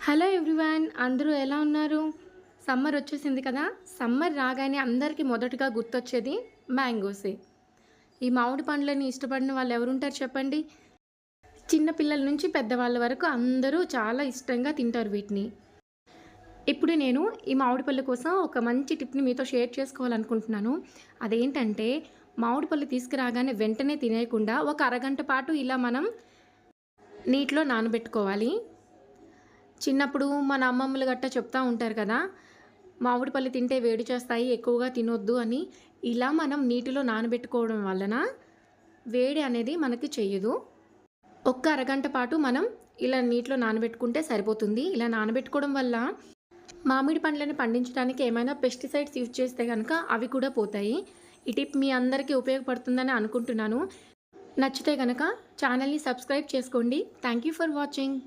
Hello everyone, అందరూ ఎలా ఉన్నారు? సమ్మర్ వచ్చేసింది కదా. సమ్మర్ రాగానే అందరికీ మొదటగా గుర్తొచ్చేది మ్యాంగోసే. ఈ మామిడి పండ్లని ఇష్టపడిన వాళ్ళు ఎవరుంటారు చెప్పండి? చిన్న పిల్లల నుంచి పెద్దవాళ్ళ వరకు అందరూ చాలా ఇష్టంగా తింటారు వీటిని. ఇప్పుడు నేను ఈ మామిడి పళ్ళ కోసం ఒక మంచి టిప్‌ని మీతో షేర్ చేసుకోవాలనుకుంటున్నాను. అదేంటంటే, మామిడి పళ్ళు తీసుకురాగానే వెంటనే తినేయకుండా ఒక అరగంట పాటు ఇలా మనం నీటిలో నానబెట్టుకోవాలి. చిన్నప్పుడు మన అమ్మమ్మలు గట్టా చెప్తా ఉంటారు కదా, మామిడి పళ్ళు తింటే వేడి చేస్తాయి, ఎక్కువగా తినొద్దు అని. ఇలా మనం నీటిలో నానబెట్టుకోవడం వలన వేడి అనేది మనకి చెయ్యదు. ఒక్క అరగంట పాటు మనం ఇలా నీటిలో నానబెట్టుకుంటే సరిపోతుంది. ఇలా నానబెట్టుకోవడం వల్ల మామిడి పండ్లని పండించడానికి ఏమైనా పెస్టిసైడ్స్ యూజ్ చేస్తే గనక అవి కూడా పోతాయి. ఈ టిప్ మీ అందరికీ ఉపయోగపడుతుందని అనుకుంటున్నాను. నచ్చితే గనక ఛానల్‌ని సబ్స్క్రైబ్ చేసుకోండి. Thank you for watching.